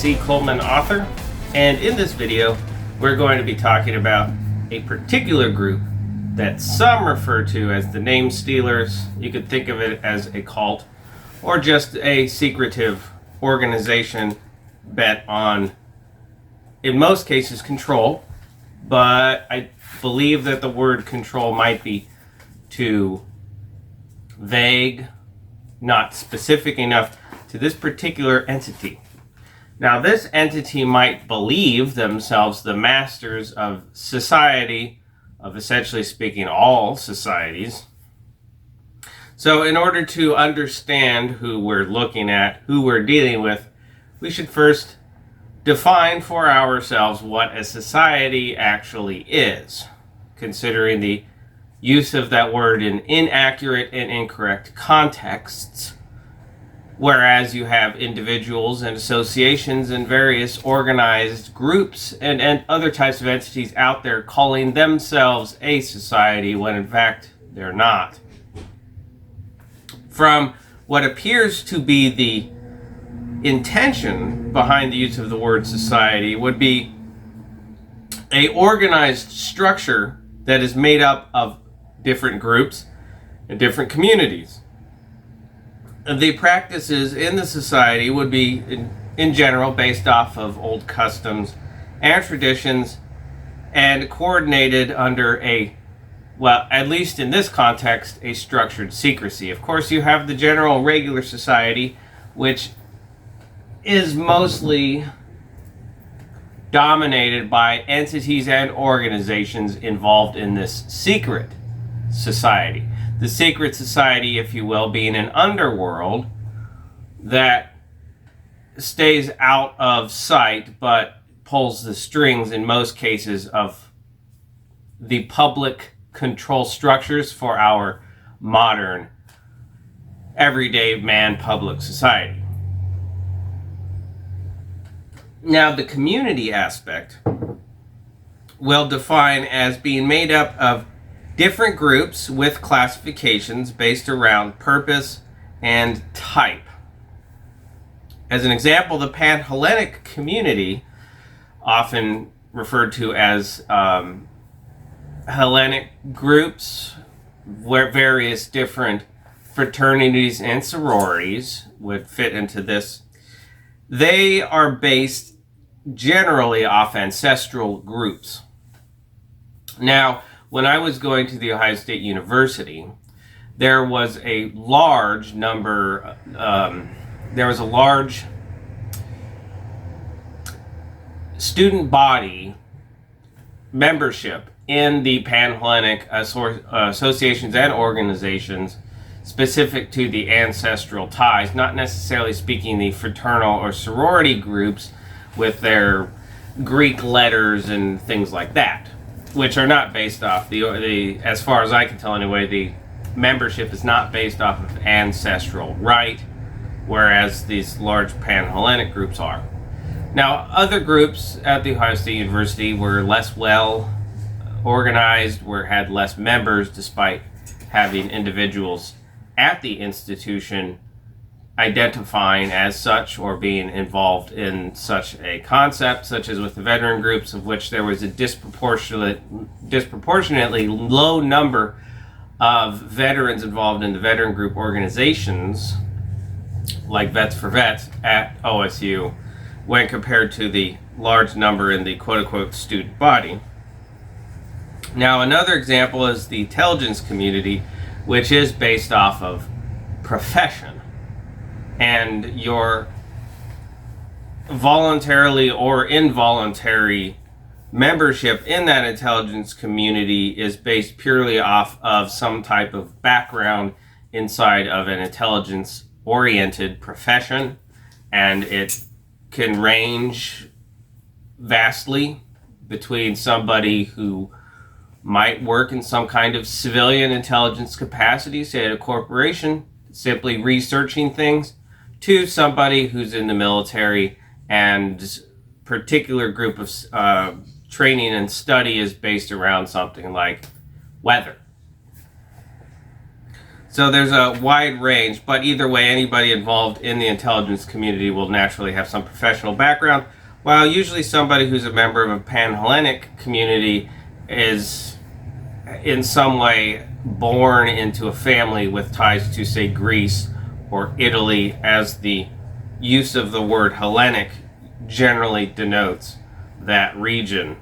C. Coleman, author, and in this video we're going to be talking about a particular group that some refer to as the name stealers. You could think of it as a cult or just a secretive organization bent on, in most cases, control, but I believe that the word control might be too vague, not specific enough to this particular entity. Now, this entity might believe themselves the masters of society, of essentially speaking all societies. So in order to understand who we're looking at, who we're dealing with, we should first define for ourselves what a society actually is, considering the use of that word in inaccurate and incorrect contexts, whereas you have individuals and associations and various organized groups and other types of entities out there calling themselves a society when in fact they're not. From what appears to be the intention behind the use of the word society would be a organized structure that is made up of different groups and different communities. The practices in the society would be in general based off of old customs and traditions and coordinated under a, well, at least in this context, a structured secrecy. Of course, you have the general regular society, which is mostly dominated by entities and organizations involved in this secret society. The secret society, if you will, being an underworld that stays out of sight but pulls the strings in most cases of the public control structures for our modern everyday man public society. Now, the community aspect will define as being made up of different groups with classifications based around purpose and type. As an example, the Pan-Hellenic community, often referred to as Hellenic groups, where various different fraternities and sororities would fit into this. They are based generally off ancestral groups. Now, when I was going to The Ohio State University, there was a large number, there was a large student body membership in the Pan-Hellenic associations and organizations specific to the ancestral ties, not necessarily speaking the fraternal or sorority groups with their Greek letters and things like that, which are not based off the as far as I can tell anyway, the membership is not based off of ancestral right, whereas these large Pan-Hellenic groups are. Now, other groups at the Ohio State University were less well organized, had less members, despite having individuals at the institution identifying as such or being involved in such a concept, such as with the veteran groups, of which there was a disproportionately low number of veterans involved in the veteran group organizations, like Vets for Vets at OSU, when compared to the large number in the quote-unquote student body. Now, another example is the intelligence community, which is based off of profession. And your voluntarily or involuntary membership in that intelligence community is based purely off of some type of background inside of an intelligence-oriented profession, and it can range vastly between somebody who might work in some kind of civilian intelligence capacity, say at a corporation, simply researching things, to somebody who's in the military and particular group of training and study is based around something like weather. So there's a wide range, but either way, anybody involved in the intelligence community will naturally have some professional background, while usually somebody who's a member of a Pan-Hellenic community is in some way born into a family with ties to, say, Greece or Italy, as the use of the word Hellenic generally denotes that region.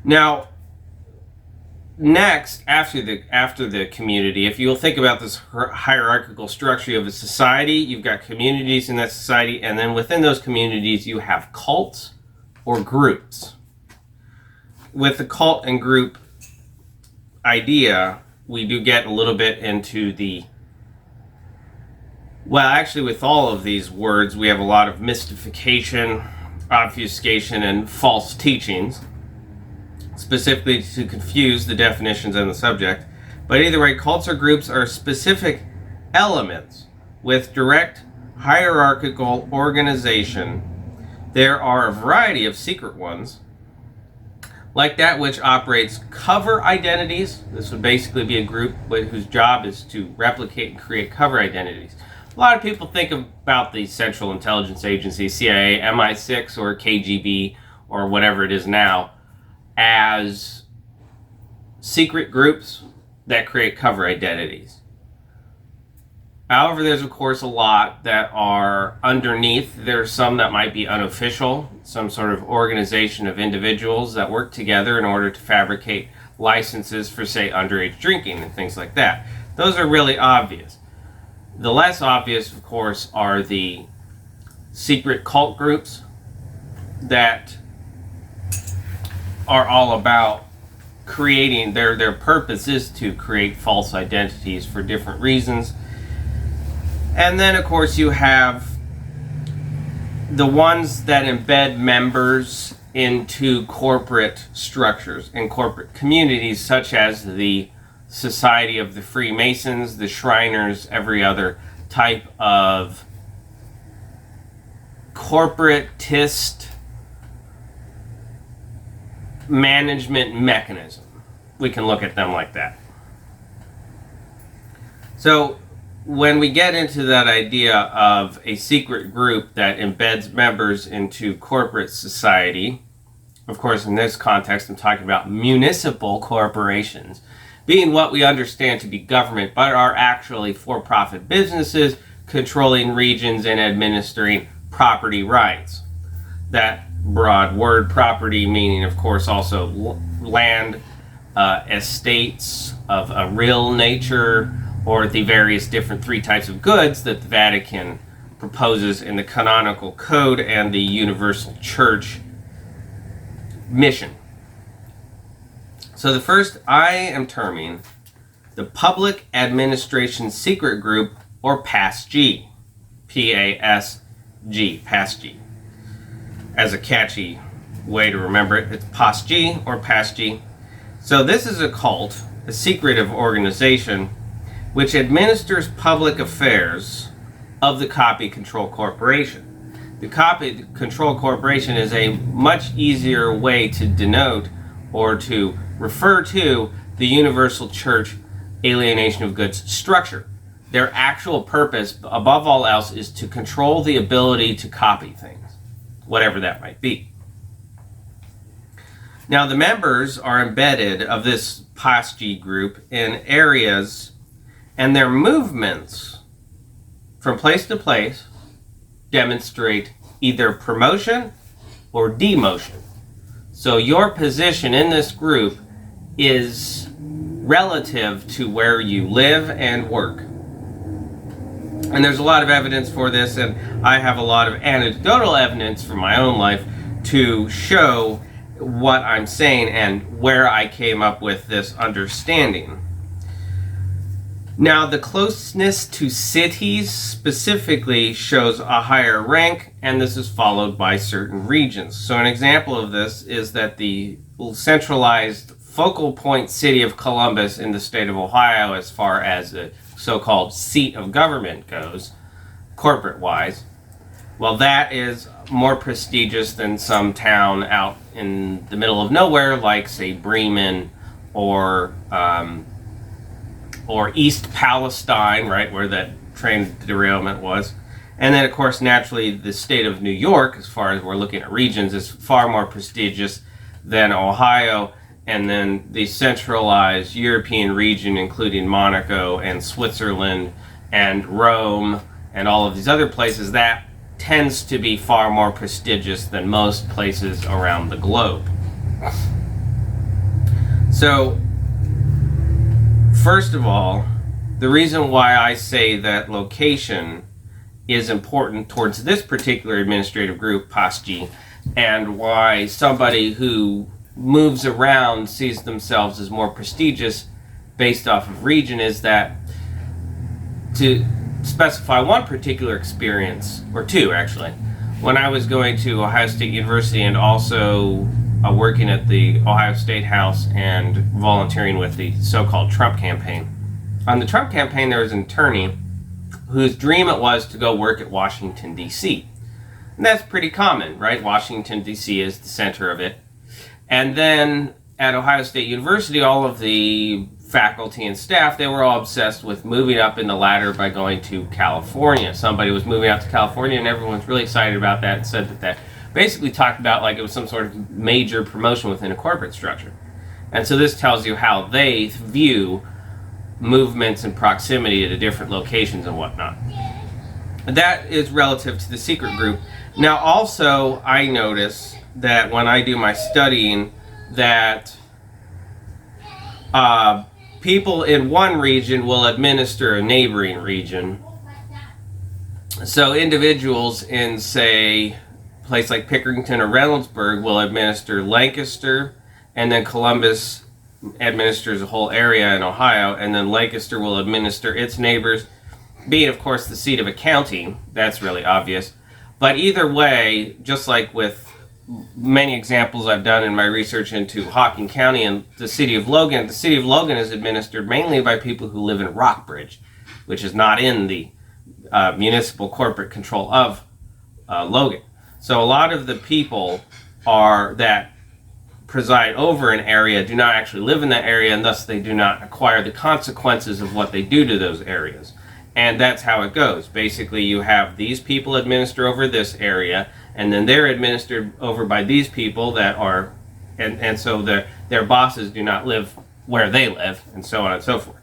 Now, next, after the community, if you'll think about this hierarchical structure of a society, you've got communities in that society, and then within those communities you have cults or groups. With the cult and group idea, we do get a little bit into actually with all of these words, we have a lot of mystification, obfuscation, and false teachings, specifically to confuse the definitions and the subject. But either way, cults or groups are specific elements with direct hierarchical organization. There are a variety of secret ones, like that which operates cover identities. This would basically be a group whose job is to replicate and create cover identities. A lot of people think about the Central Intelligence Agency, CIA, MI6, or KGB, or whatever it is now, as secret groups that create cover identities. However, there's of course a lot that are underneath. There's some that might be unofficial, some sort of organization of individuals that work together in order to fabricate licenses for, say, underage drinking and things like that. Those are really obvious. The less obvious, of course, are the secret cult groups that are all about creating, their purpose is to create false identities for different reasons. And then, of course, you have the ones that embed members into corporate structures and corporate communities, such as the Society of the Freemasons, the Shriners, every other type of corporatist management mechanism. We can look at them like that. So when we get into that idea of a secret group that embeds members into corporate society, of course in this context I'm talking about municipal corporations, being what we understand to be government, but are actually for-profit businesses controlling regions and administering property rights. That broad word, property, meaning of course also land, estates of a real nature, or the various different three types of goods that the Vatican proposes in the canonical code and the universal church mission. So the first I am terming the Public Administration Secret Group, or PASG. P-A-S-G, PASG. As a catchy way to remember it, it's PASG or PASG. So this is a cult, a secretive organization, which administers public affairs of the Copy Control Corporation. The Copy Control Corporation is a much easier way to denote or to refer to the universal church alienation of goods structure. Their actual purpose, above all else, is to control the ability to copy things, whatever that might be. Now, the members are embedded of this PASG group in areas, and their movements from place to place demonstrate either promotion or demotion. So your position in this group is relative to where you live and work. And there's a lot of evidence for this, and I have a lot of anecdotal evidence from my own life to show what I'm saying and where I came up with this understanding. Now, the closeness to cities specifically shows a higher rank, and this is followed by certain regions. So an example of this is that the centralized focal point city of Columbus in the state of Ohio, as far as the so-called seat of government goes, corporate-wise, well, that is more prestigious than some town out in the middle of nowhere, like, say, Bremen or or East Palestine, right, where that train derailment was. And then, of course, naturally, the state of New York, as far as we're looking at regions, is far more prestigious than Ohio. And then the centralized European region, including Monaco and Switzerland and Rome and all of these other places, that tends to be far more prestigious than most places around the globe. So, first of all, the reason why I say that location is important towards this particular administrative group, hskjd, and why somebody who moves around sees themselves as more prestigious based off of region is that, to specify one particular experience, or two actually, when I was going to Ohio State University and also working at the Ohio State House and volunteering with the so-called Trump campaign. On the Trump campaign, there was an attorney whose dream it was to go work at Washington, D.C. And that's pretty common, right? Washington, D.C. is the center of it. And then at Ohio State University, all of the faculty and staff, they were all obsessed with moving up in the ladder by going to California. Somebody was moving out to California, and everyone's really excited about that and said that that basically talked about like it was some sort of major promotion within a corporate structure. And so this tells you how they view movements and proximity to different locations and whatnot. That is relative to the secret group. Now also, I notice that when I do my studying that people in one region will administer a neighboring region. So individuals in, say, a place like Pickerington or Reynoldsburg will administer Lancaster, and then Columbus administers a whole area in Ohio, and then Lancaster will administer its neighbors, being, of course, the seat of a county. That's really obvious. But either way, just like with many examples I've done in my research into Hocking County and the city of Logan is administered mainly by people who live in Rockbridge, which is not in the municipal corporate control of Logan. So a lot of the people that preside over an area do not actually live in that area, and thus they do not acquire the consequences of what they do to those areas. And that's how it goes. Basically, you have these people administer over this area, and then they're administered over by these people that are, and so their bosses do not live where they live, and so on and so forth.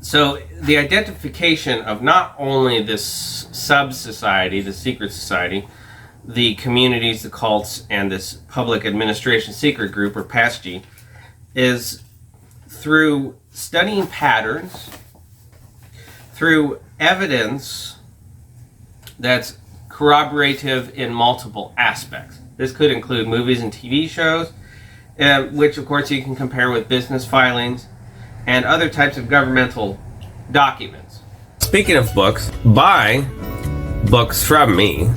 So the identification of not only this sub-society, the secret society, the communities, the cults, and this public administration secret group, or hskjd, is through studying patterns, through evidence that's corroborative in multiple aspects. This could include movies and TV shows, which of course you can compare with business filings and other types of governmental documents. Speaking of books, buy books from me,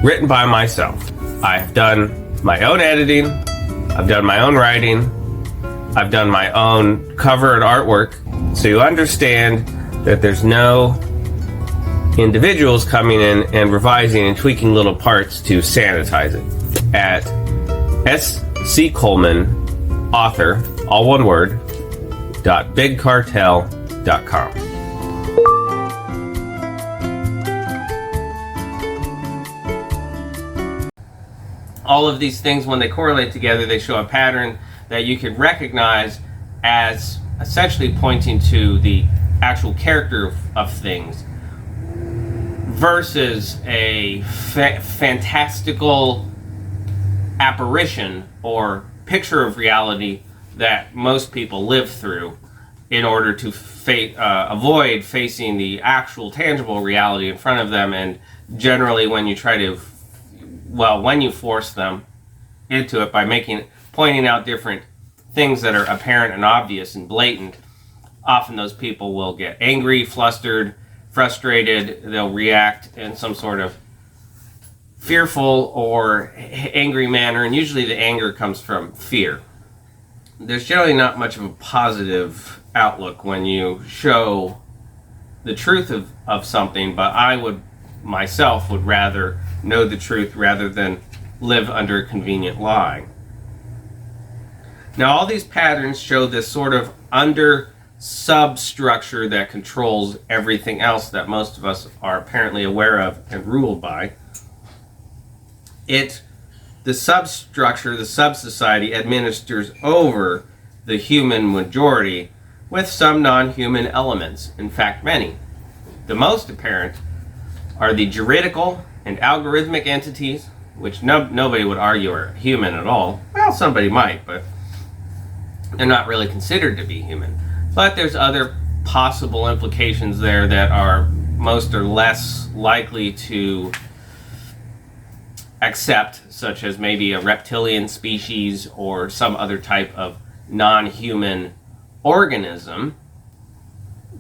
written by myself. I've done my own editing, I've done my own writing, I've done my own cover and artwork, so you understand that there's no individuals coming in and revising and tweaking little parts to sanitize it. At SC Coleman, author, all one word, .bigcartel.com. All of these things, when they correlate together, they show a pattern that you can recognize as essentially pointing to the actual character of things versus a fantastical apparition or picture of reality that most people live through in order to avoid facing the actual tangible reality in front of them. And generally when you when you force them into it by pointing out different things that are apparent and obvious and blatant, often those people will get angry, flustered, frustrated. They'll react in some sort of fearful or angry manner, and usually the anger comes from fear. There's generally not much of a positive outlook when you show the truth of something, but I would rather know the truth rather than live under a convenient lie. Now all these patterns show this sort of substructure that controls everything else that most of us are apparently aware of and ruled by. The substructure, the sub-society, administers over the human majority with some non-human elements, in fact many. The most apparent are the juridical and algorithmic entities, which nobody would argue are human at all. Well, somebody might, but they're not really considered to be human. But there's other possible implications there that are most or less likely to accept, such as maybe a reptilian species or some other type of non-human organism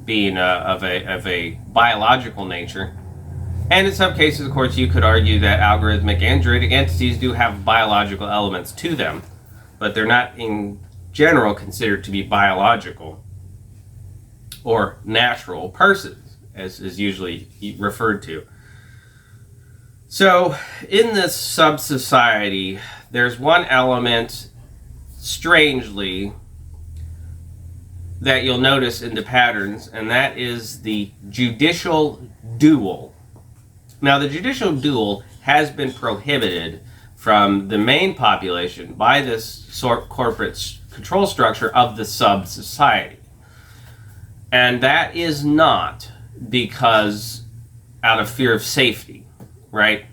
being of a biological nature. And in some cases, of course, you could argue that algorithmic and juridic entities do have biological elements to them, but they're not in general considered to be biological or natural persons, as is usually referred to. So in this sub-society, there's one element, strangely, that you'll notice in the patterns, and that is the judicial duel. Now, the judicial duel has been prohibited from the main population by this corporate control structure of the sub-society. And that is not because out of fear of safety, right?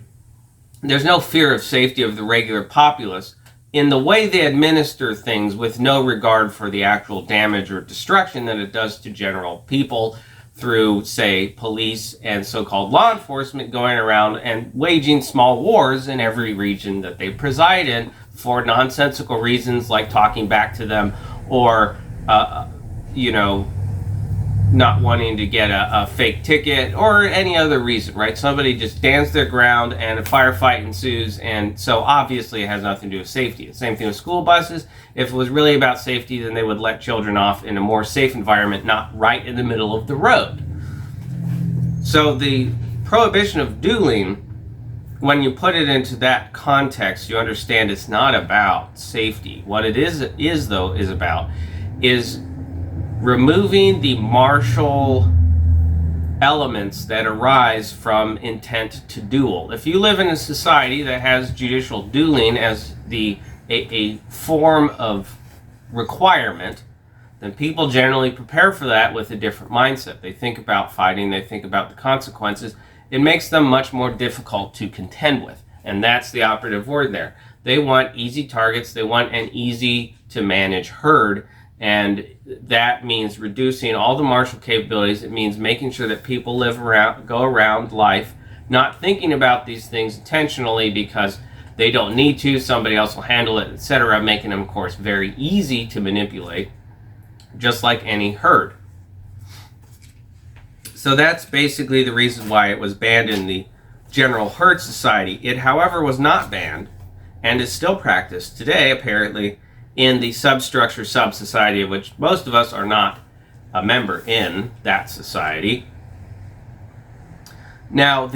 There's no fear of safety of the regular populace in the way they administer things, with no regard for the actual damage or destruction that it does to general people through, say, police and so-called law enforcement going around and waging small wars in every region that they preside in for nonsensical reasons like talking back to them or, not wanting to get a fake ticket or any other reason, right? Somebody just stands their ground and a firefight ensues, and so obviously it has nothing to do with safety. The same thing with school buses. If it was really about safety, then they would let children off in a more safe environment, not right in the middle of the road. So the prohibition of dueling, when you put it into that context, you understand it's not about safety. What it is about removing the martial elements that arise from intent to duel. If you live in a society that has judicial dueling as a form of requirement, then people generally prepare for that with a different mindset. They think about fighting, they think about the consequences. It makes them much more difficult to contend with, and that's the operative word there. They want easy targets, they want an easy to manage herd, and that means reducing all the martial capabilities. It means making sure that people go around life not thinking about these things intentionally because they don't need to, somebody else will handle it, etc., making them, of course, very easy to manipulate, just like any herd. So that's basically the reason why it was banned in the general herd society. It, however, was not banned and is still practiced today, apparently, in the substructure sub-society, of which most of us are not a member in that society. Now,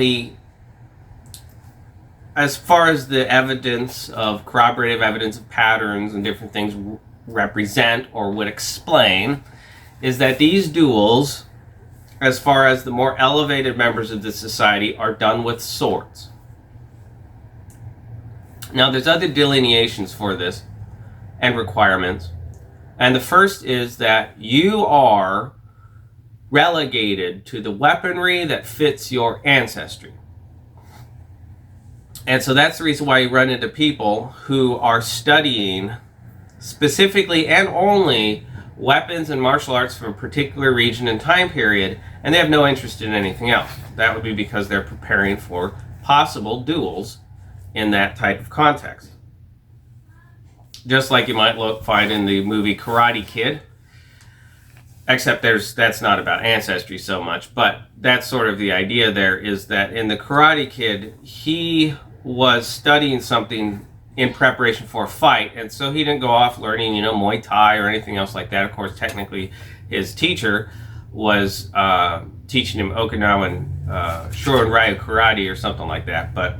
as far as the evidence of corroborative evidence of patterns and different things represent or would explain, is that these duels, as far as the more elevated members of the society, are done with swords. Now, there's other delineations for this and requirements. And the first is that you are relegated to the weaponry that fits your ancestry. And so that's the reason why you run into people who are studying specifically and only weapons and martial arts from a particular region and time period, and they have no interest in anything else. That would be because they're preparing for possible duels in that type of context. Just like you might find in the movie Karate Kid, except that's not about ancestry so much, but that's sort of the idea there, is that in the Karate Kid, he was studying something in preparation for a fight, and so he didn't go off learning, Muay Thai or anything else like that. Of course, technically, his teacher was teaching him Okinawan Shorin-ryu karate or something like that, but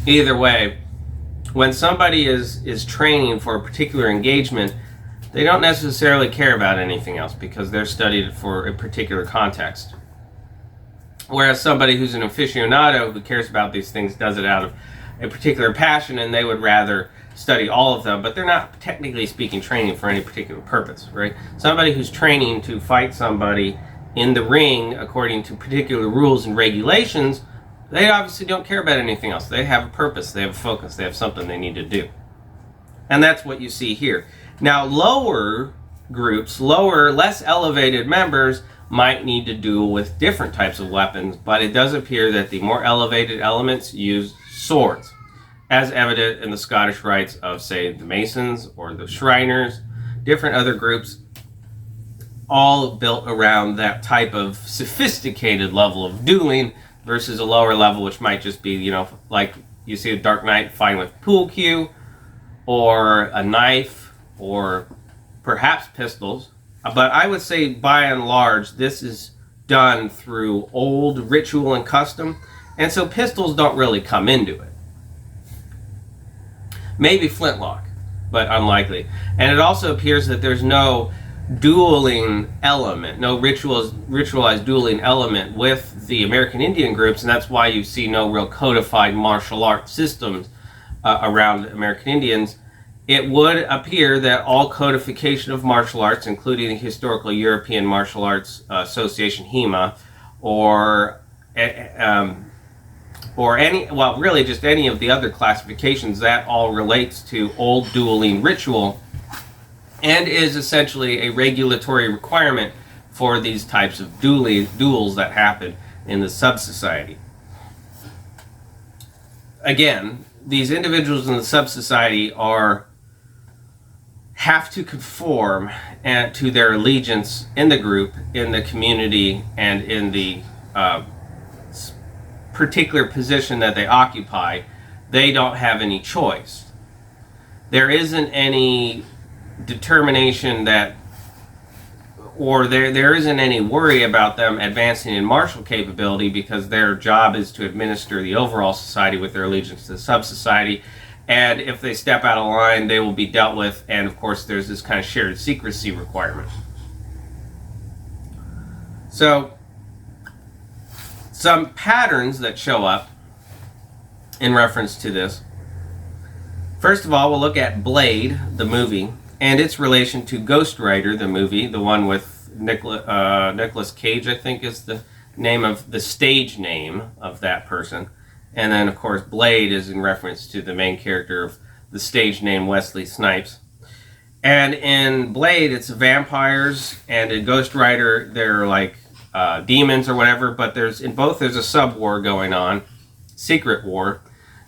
either way, when somebody is training for a particular engagement, they don't necessarily care about anything else because they're studied for a particular context. Whereas somebody who's an aficionado who cares about these things does it out of a particular passion, and they would rather study all of them, but they're not technically speaking training for any particular purpose, right? Somebody who's training to fight somebody in the ring according to particular rules and regulations, they obviously don't care about anything else. They have a purpose, they have a focus, they have something they need to do. And that's what you see here. Now, lower groups, less elevated members might need to duel with different types of weapons, but it does appear that the more elevated elements use swords, as evident in the Scottish rites of, say, the Masons or the Shriners, different other groups, all built around that type of sophisticated level of dueling versus a lower level, which might just be, you know, like you see a Dark Knight fighting with pool cue, or a knife, or perhaps pistols. But I would say, by and large, this is done through old ritual and custom, and so pistols don't really come into it. Maybe flintlock, but unlikely. And it also appears that there's no dueling element, no ritualized dueling element with the American Indian groups, and that's why you see no real codified martial arts systems around American Indians. It would appear that all codification of martial arts, including the Historical European Martial Arts Association, HEMA, or any, well, really just any of the other classifications, that all relates to old dueling ritual and is essentially a regulatory requirement for these types of duels that happen in the sub-society. Again, these individuals in the sub-society have to conform to their allegiance in the group, in the community, and in the particular position that they occupy. They don't have any choice. There isn't any determination that, or there isn't any worry about them advancing in martial capability, because their job is to administer the overall society with their allegiance to the sub-society. And if they step out of line, they will be dealt with, and of course there's this kind of shared secrecy requirement. So, some patterns that show up in reference to this. First of all, we'll look at Blade, the movie, and its relation to Ghost Rider, the movie, the one with Nicolas Cage, I think is the name of the stage name of that person. And then, of course, Blade is in reference to the main character of the stage name Wesley Snipes. And in Blade, it's vampires, and in Ghost Rider, they're like demons or whatever. But in both, there's a sub-war going on, secret war.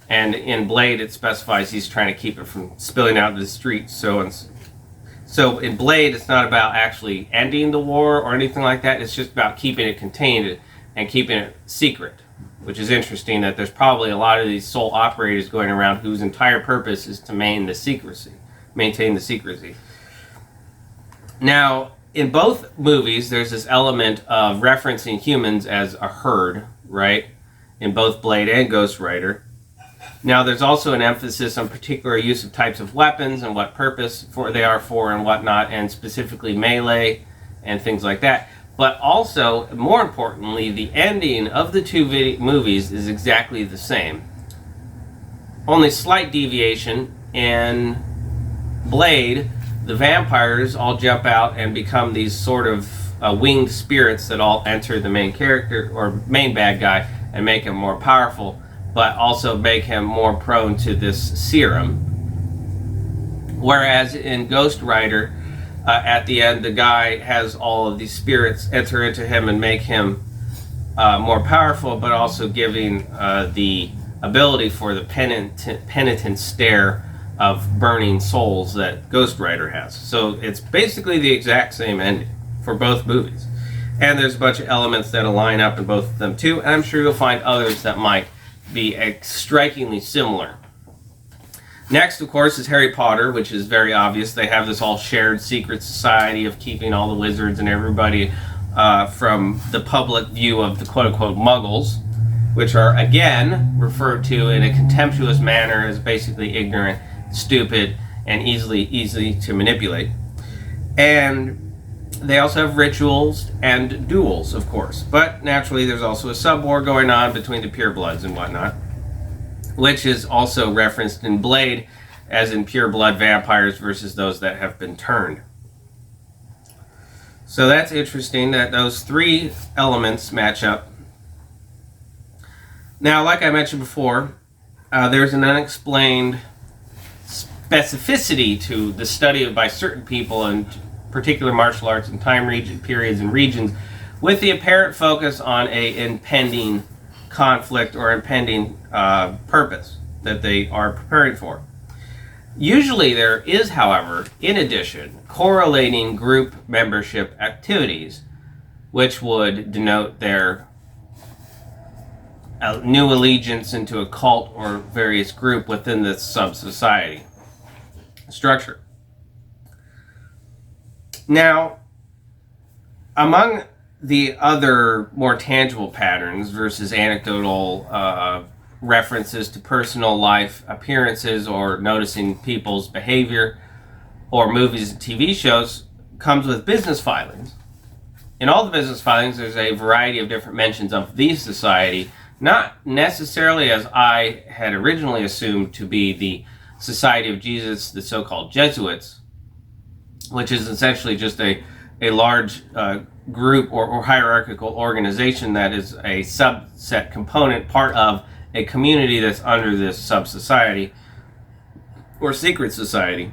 And in Blade, it specifies he's trying to keep it from spilling out into the streets. So in Blade, it's not about actually ending the war or anything like that. It's just about keeping it contained and keeping it secret. Which is interesting that there's probably a lot of these sole operators going around whose entire purpose is to maintain the secrecy. Now, in both movies, there's this element of referencing humans as a herd, right? In both Blade and Ghost Rider. Now, there's also an emphasis on particular use of types of weapons and what purpose they are for and whatnot, and specifically melee and things like that. But also, more importantly, the ending of the two movies is exactly the same. Only slight deviation. In Blade, the vampires all jump out and become these sort of winged spirits that all enter the main character, or main bad guy, and make him more powerful, but also make him more prone to this serum. Whereas in Ghost Rider, at the end, the guy has all of these spirits enter into him and make him more powerful, but also giving the ability for the penitent stare of burning souls that Ghost Rider has. So it's basically the exact same ending for both movies. And there's a bunch of elements that line up in both of them too, and I'm sure you'll find others that might be strikingly similar. Next, of course, is Harry Potter, which is very obvious. They have this all shared secret society of keeping all the wizards and everybody from the public view of the quote-unquote muggles, which are, again, referred to in a contemptuous manner as basically ignorant, stupid, and easy to manipulate. And they also have rituals and duels, of course. But naturally, there's also a sub-war going on between the purebloods and whatnot, which is also referenced in Blade as in pureblood vampires versus those that have been turned. So that's interesting that those three elements match up. Now, like I mentioned before, there's an unexplained specificity to the study by certain people in particular martial arts and time periods and regions, with the apparent focus on a impending conflict or impending purpose that they are preparing for. Usually there is, however, in addition, correlating group membership activities, which would denote their new allegiance into a cult or various group within this sub-society structure. Now, among the other more tangible patterns versus anecdotal references to personal life appearances or noticing people's behavior or movies and TV shows comes with business filings. In all the business filings, there's a variety of different mentions of the society, not necessarily as I had originally assumed to be the Society of Jesus, the so-called Jesuits, which is essentially just a large group or hierarchical organization that is a subset component, part of a community that's under this sub-society or secret society.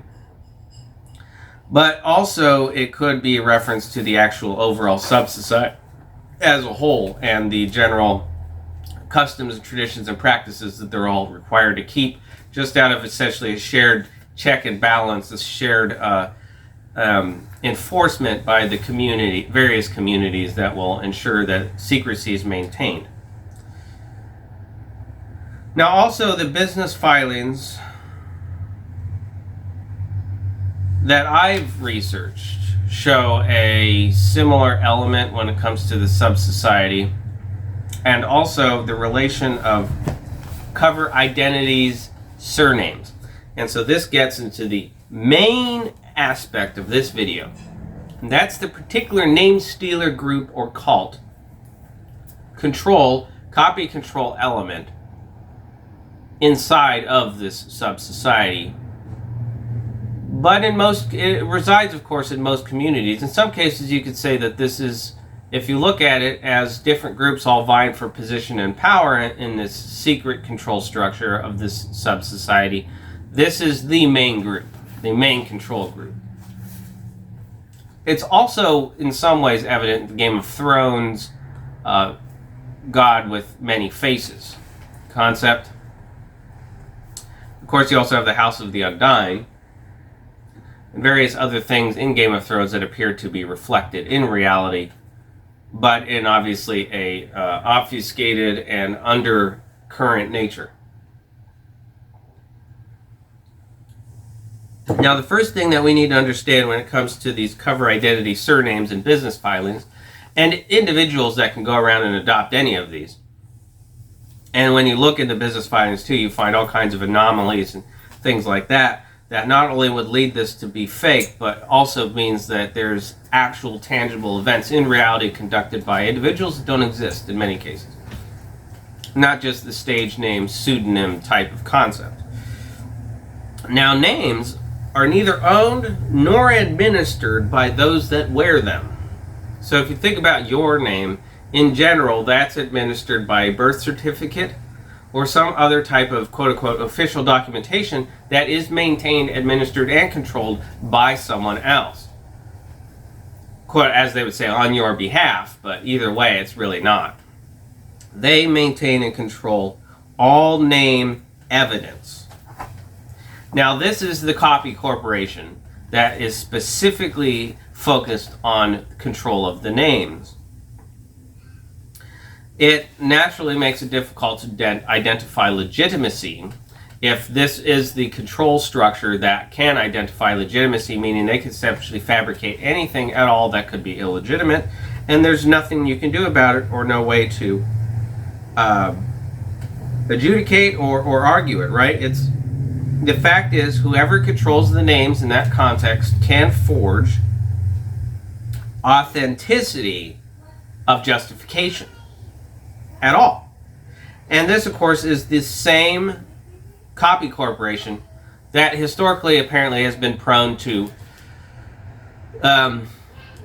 But also it could be a reference to the actual overall sub-society as a whole and the general customs and traditions and practices that they're all required to keep, just out of essentially a shared check and balance, a shared enforcement by the community, various communities that will ensure that secrecy is maintained. Now also the business filings that I've researched show a similar element when it comes to the sub-society, and also the relation of cover identities, surnames. And so this gets into the main aspect of this video, and that's the particular name stealer group or cult copy control element inside of this sub-society. But it resides, of course, in most communities. In some cases, you could say that this is, if you look at it as different groups all vying for position and power in this secret control structure of this sub-society, this is the main group, the main control group. It's also, in some ways, evident in the Game of Thrones, God with many faces concept. Of course, you also have the House of the Undying, and various other things in Game of Thrones that appear to be reflected in reality, but in obviously a obfuscated and undercurrent nature. Now, the first thing that we need to understand when it comes to these cover identity surnames and business filings, and individuals that can go around and adopt any of these, and when you look into business filings too, you find all kinds of anomalies and things like that, that not only would lead this to be fake, but also means that there's actual tangible events in reality conducted by individuals that don't exist in many cases. Not just the stage name, pseudonym type of concept. Now, names are neither owned nor administered by those that wear them. So if you think about your name, in general, that's administered by a birth certificate or some other type of quote-unquote official documentation that is maintained, administered, and controlled by someone else. Quote, as they would say, on your behalf, but either way, it's really not. They maintain and control all name evidence. Now, this is the copy corporation that is specifically focused on control of the names. It naturally makes it difficult to identify legitimacy if this is the control structure that can identify legitimacy, meaning they can essentially fabricate anything at all that could be illegitimate, and there's nothing you can do about it or no way to adjudicate or argue it, right? The fact is, whoever controls the names in that context can forge authenticity of justification at all. And this, of course, is the same copy corporation that historically apparently has been prone to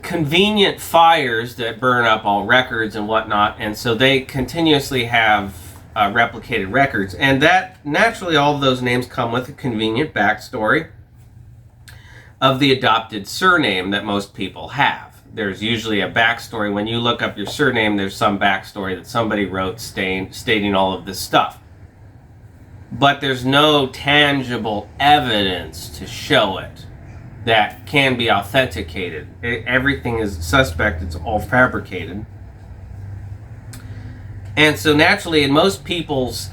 convenient fires that burn up all records and whatnot, and so they continuously have replicated records, and that naturally all of those names come with a convenient backstory of the adopted surname that most people have. There's usually a backstory. When you look up your surname, there's some backstory that somebody wrote stating all of this stuff. But there's no tangible evidence to show it that can be authenticated. Everything is suspect. It's all fabricated. And so naturally, in most people's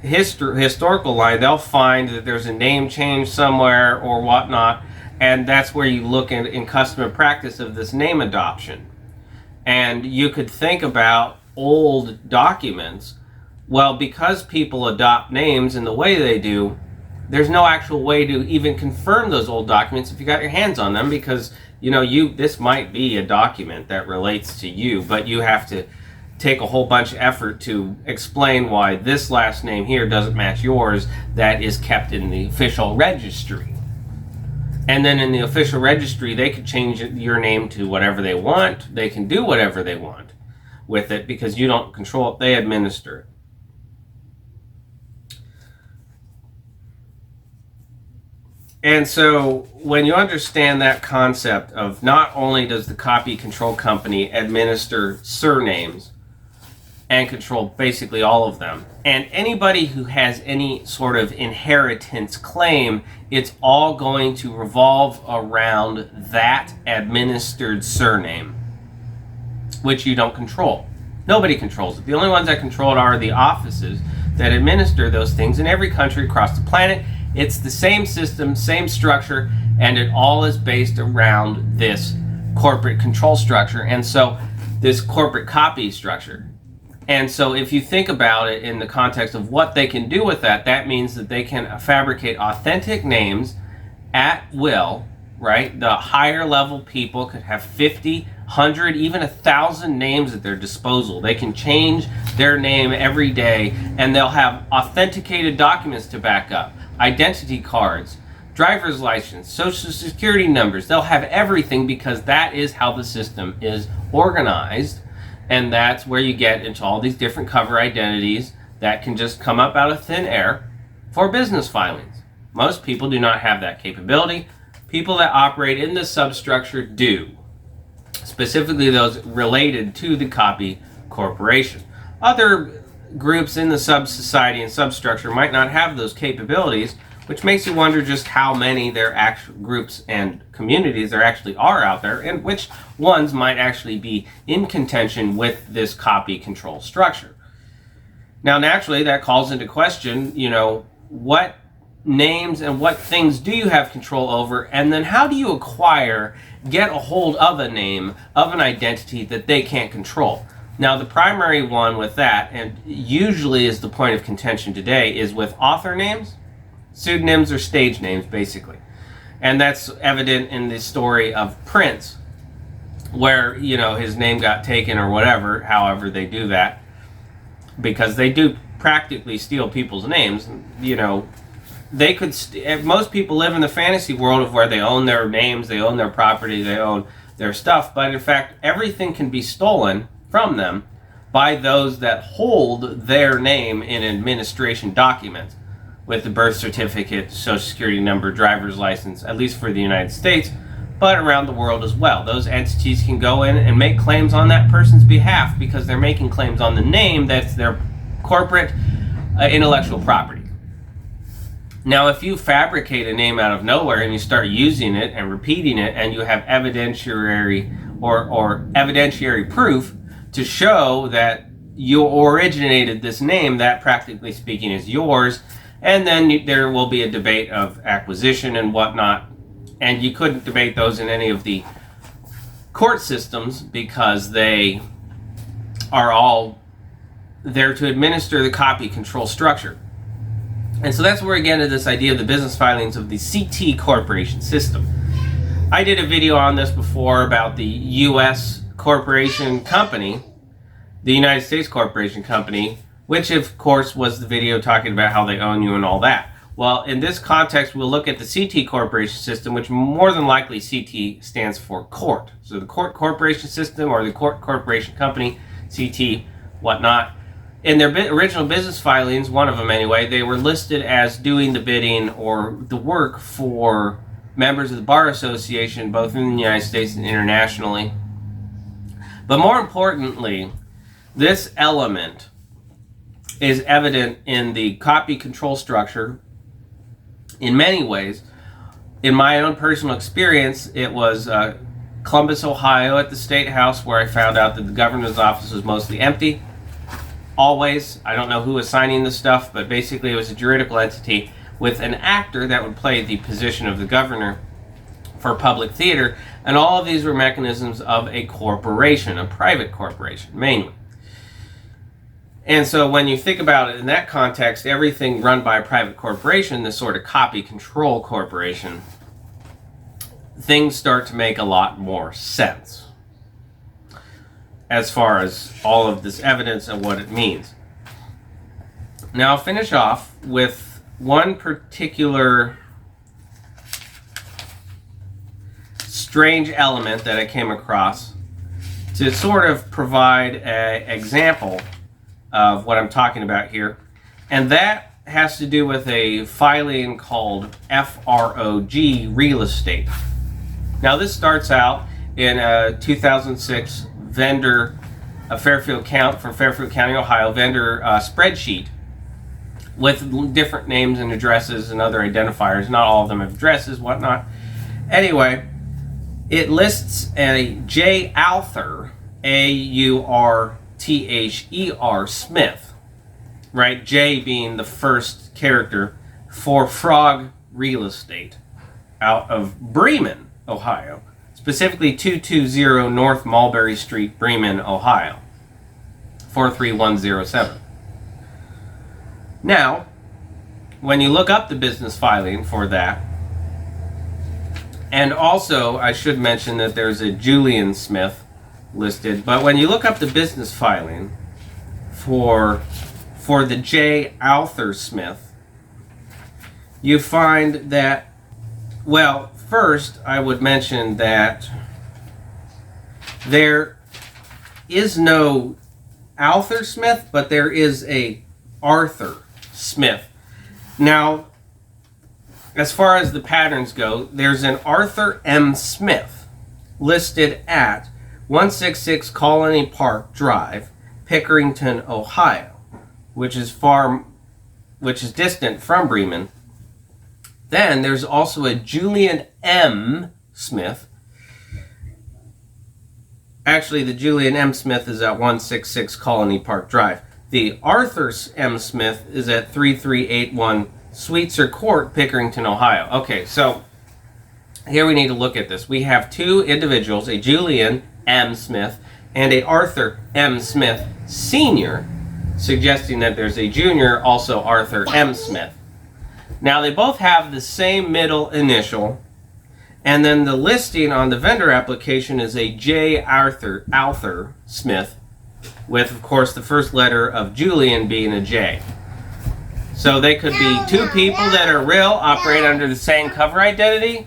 historical line, they'll find that there's a name change somewhere or whatnot, and that's where you look in custom and practice of this name adoption. And you could think about old documents. Well, because people adopt names in the way they do, there's no actual way to even confirm those old documents if you got your hands on them, because this might be a document that relates to you, but you have to take a whole bunch of effort to explain why this last name here doesn't match yours that is kept in the official registry. And then in the official registry, they could change your name to whatever they want. They can do whatever they want with it because you don't control it. They administer it. And so when you understand that concept of not only does the copy control company administer surnames and control basically all of them, and anybody who has any sort of inheritance claim, it's all going to revolve around that administered surname, which you don't control. Nobody controls it. The only ones that control it are the offices that administer those things in every country across the planet. It's the same system, same structure, and it all is based around this corporate control structure, and so this corporate copy structure. And so if you think about it in the context of what they can do with that, that means that they can fabricate authentic names at will, right? The higher level people could have 50, 100, even 1,000 names at their disposal. They can change their name every day, and they'll have authenticated documents to back up. Identity cards, driver's license, social security numbers. They'll have everything because that is how the system is organized. And that's where you get into all these different cover identities that can just come up out of thin air for business filings. Most people do not have that capability. People that operate in this substructure do. Specifically those related to the copy corporation. Other groups in the sub-society and substructure might not have those capabilities, which makes you wonder just how many there actual groups and communities there actually are out there, and which ones might actually be in contention with this copy control structure. Now, naturally, that calls into question, what names and what things do you have control over, and then how do you get a hold of a name, of an identity that they can't control? Now, the primary one with that, and usually is the point of contention today, is with author names, pseudonyms, or stage names, basically. And that's evident in the story of Prince, where, his name got taken or whatever, however they do that, because they do practically steal people's names. They could, most people live in the fantasy world of where they own their names, they own their property, they own their stuff, but in fact, everything can be stolen from them by those that hold their name in administration documents with the birth certificate, social security number, driver's license, at least for the United States, but around the world as well. Those entities can go in and make claims on that person's behalf because they're making claims on the name that's their corporate intellectual property. Now, if you fabricate a name out of nowhere and you start using it and repeating it, and you have evidentiary or evidentiary proof to show that you originated this name, that practically speaking is yours, and then there will be a debate of acquisition and whatnot, and you couldn't debate those in any of the court systems because they are all there to administer the copy control structure. And so that's where we get into this idea of the business filings of the CT corporation system. I did a video on this before about the U.S. corporation company, the United States corporation company, which of course was the video talking about how they own you and all that. Well, in this context, we'll look at the CT corporation system, which more than likely CT stands for court. So the court corporation system or the court corporation company, CT, whatnot. In their original business filings, one of them anyway, they were listed as doing the bidding or the work for members of the Bar Association, both in the United States and internationally. But more importantly, this element is evident in the copy control structure in many ways. In my own personal experience, it was Columbus, Ohio at the State House where I found out that the governor's office was mostly empty. Always. I don't know who was signing the stuff, but basically it was a juridical entity with an actor that would play the position of the governor for public theater, and all of these were mechanisms of a corporation, a private corporation, mainly. And so when you think about it in that context, everything run by a private corporation, this sort of copy control corporation, things start to make a lot more sense as far as all of this evidence and what it means. Now I'll finish off with one particular strange element that I came across to sort of provide an example of what I'm talking about here, and that has to do with a filing called FROG Real Estate. Now this starts out in a 2006 vendor, from Fairfield County, Ohio, vendor spreadsheet with different names and addresses and other identifiers. Not all of them have addresses, whatnot. Anyway, it lists a J. Auther, A-U-R-T-H-E-R Smith, right? J being the first character for Frog Real Estate out of Bremen, Ohio. Specifically 220 North Mulberry Street, Bremen, Ohio, 43107. Now, when you look up the business filing for that, and also I should mention that there's a Julian Smith listed, but when you look up the business filing for the J. Auther Smith, you find that, well, first I would mention that there is no Auther Smith, but there is a Arthur Smith. Now, as far as the patterns go, there's an Arthur M. Smith listed at 166 Colony Park Drive, Pickerington, Ohio, which is distant from Bremen. Then there's also a Julian M. Smith. Actually, the Julian M. Smith is at 166 Colony Park Drive. The Arthur M. Smith is at 3381 Sweetser Court, Pickerington, Ohio. Okay, so here we need to look at this. We have two individuals, a Julian M. Smith and a Arthur M. Smith Sr., suggesting that there's a junior, also Arthur M. Smith. Now, they both have the same middle initial, and then the listing on the vendor application is a J. Auther Smith, with, of course, the first letter of Julian being a J. So they could be two people that are real, operate under the same cover identity,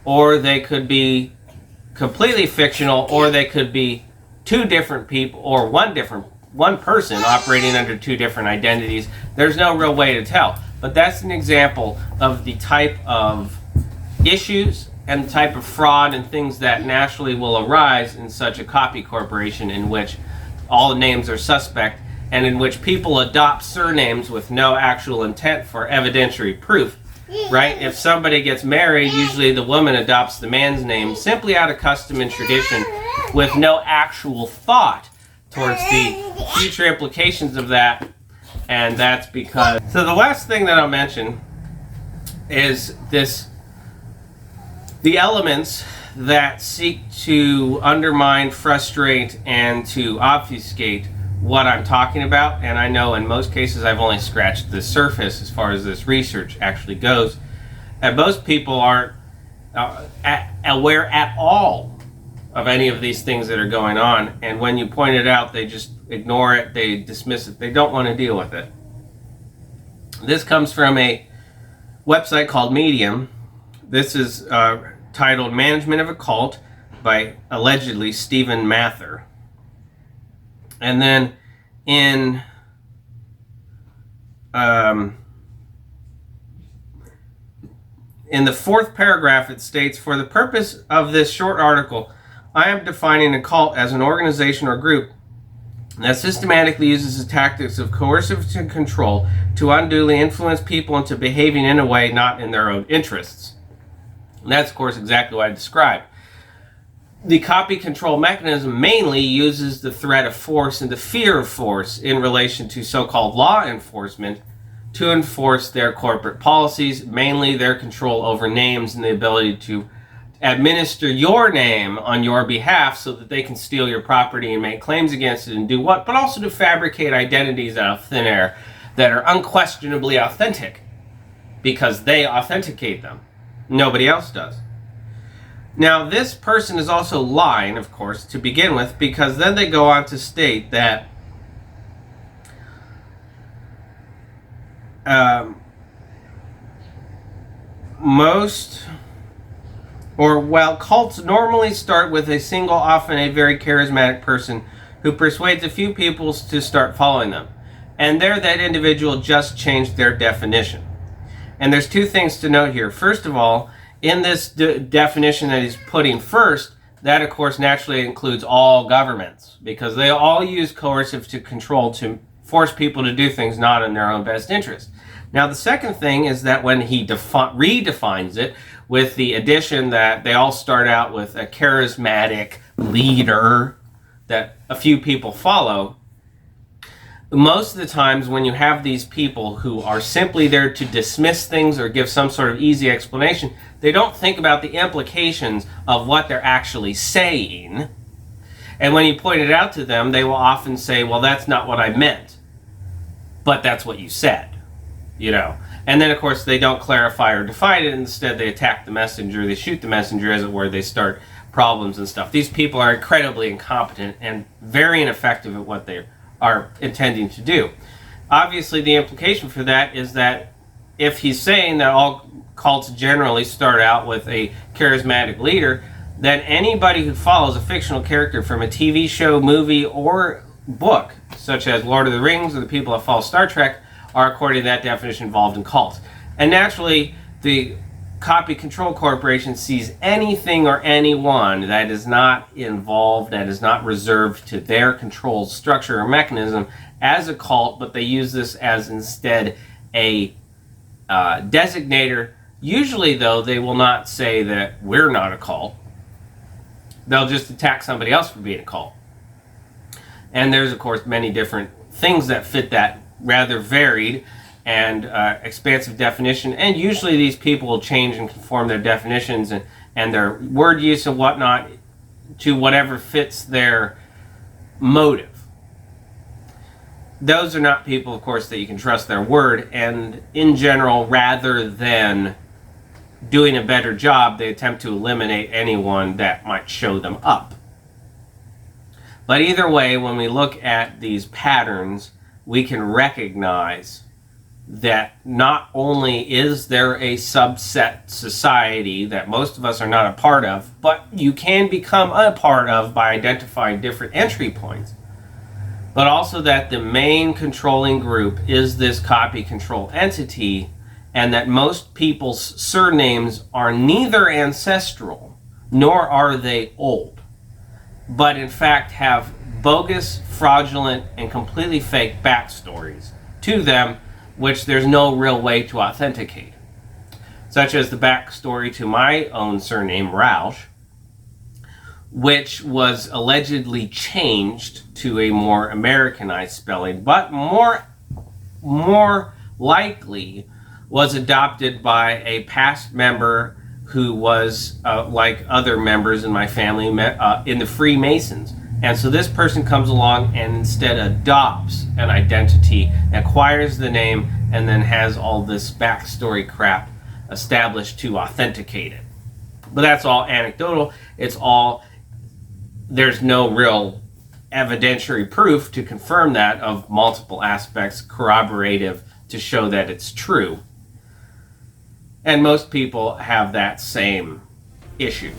or they could be completely fictional, or they could be two different people, or one person operating under two different identities. There's no real way to tell. But that's an example of the type of issues and the type of fraud and things that naturally will arise in such a copy corporation, in which all the names are suspect and in which people adopt surnames with no actual intent for evidentiary proof, right? If somebody gets married, usually the woman adopts the man's name simply out of custom and tradition with no actual thought towards the future implications of that. And that's because... So the last thing that I'll mention is the elements that seek to undermine, frustrate, and to obfuscate what I'm talking about. And I know in most cases I've only scratched the surface as far as this research actually goes. And most people aren't aware at all of any of these things that are going on. And when you point it out, they just ignore it, they dismiss it, they don't want to deal with it. This comes from a website called Medium. This is titled Management of a Cult by allegedly Stephen Mather. And then in the fourth paragraph, it states, for the purpose of this short article, I am defining a cult as an organization or group that systematically uses the tactics of coercive control to unduly influence people into behaving in a way not in their own interests. And that's, of course, exactly what I described. The copy control mechanism mainly uses the threat of force and the fear of force in relation to so-called law enforcement to enforce their corporate policies, mainly their control over names and the ability to administer your name on your behalf so that they can steal your property and make claims against it and do what, but also to fabricate identities out of thin air that are unquestionably authentic because they authenticate them. Nobody else does. Now, this person is also lying, of course, to begin with, because then they go on to state that cults normally start with a single, often a very charismatic person who persuades a few people to start following them. And there, that individual just changed their definition. And there's two things to note here. First of all, in this definition that he's putting first, that of course naturally includes all governments, because they all use coercive to control to force people to do things not in their own best interest. Now, the second thing is that when he redefines it with the addition that they all start out with a charismatic leader that a few people follow, most of the times when you have these people who are simply there to dismiss things or give some sort of easy explanation, they don't think about the implications of what they're actually saying. And when you point it out to them, they will often say, well, that's not what I meant, but that's what you said, you know. And then, of course, they don't clarify or define it. Instead, they attack the messenger. They shoot the messenger, as it were. They start problems and stuff. These people are incredibly incompetent and very ineffective at what they are intending to do. Obviously, the implication for that is that if he's saying that all cults generally start out with a charismatic leader, then anybody who follows a fictional character from a TV show, movie, or book, such as Lord of the Rings or the people that follow Star Trek, are, according to that definition, involved in cults. And naturally, the Copy Control Corporation sees anything or anyone that is not involved, that is not reserved to their control structure or mechanism as a cult, but they use this as instead a designator. Usually, though, they will not say that we're not a cult. They'll just attack somebody else for being a cult. And there's, of course, many different things that fit that rather varied and expansive definition. And usually these people will change and conform their definitions and their word use and whatnot to whatever fits their motive. Those are not people, of course, that you can trust their word. And in general, rather than doing a better job, they attempt to eliminate anyone that might show them up. But either way, when we look at these patterns, we can recognize that not only is there a subset society that most of us are not a part of, but you can become a part of by identifying different entry points. But also that the main controlling group is this copy control entity, and that most people's surnames are neither ancestral nor are they old, but in fact have bogus, fraudulent, and completely fake backstories to them, which there's no real way to authenticate. Such as the backstory to my own surname, Roush, which was allegedly changed to a more Americanized spelling, but more likely was adopted by a past member who was, like other members in my family, in the Freemasons. And so this person comes along and instead adopts an identity, acquires the name, and then has all this backstory crap established to authenticate it. But that's all anecdotal. There's no real evidentiary proof to confirm that of multiple aspects corroborative to show that it's true. And most people have that same issue.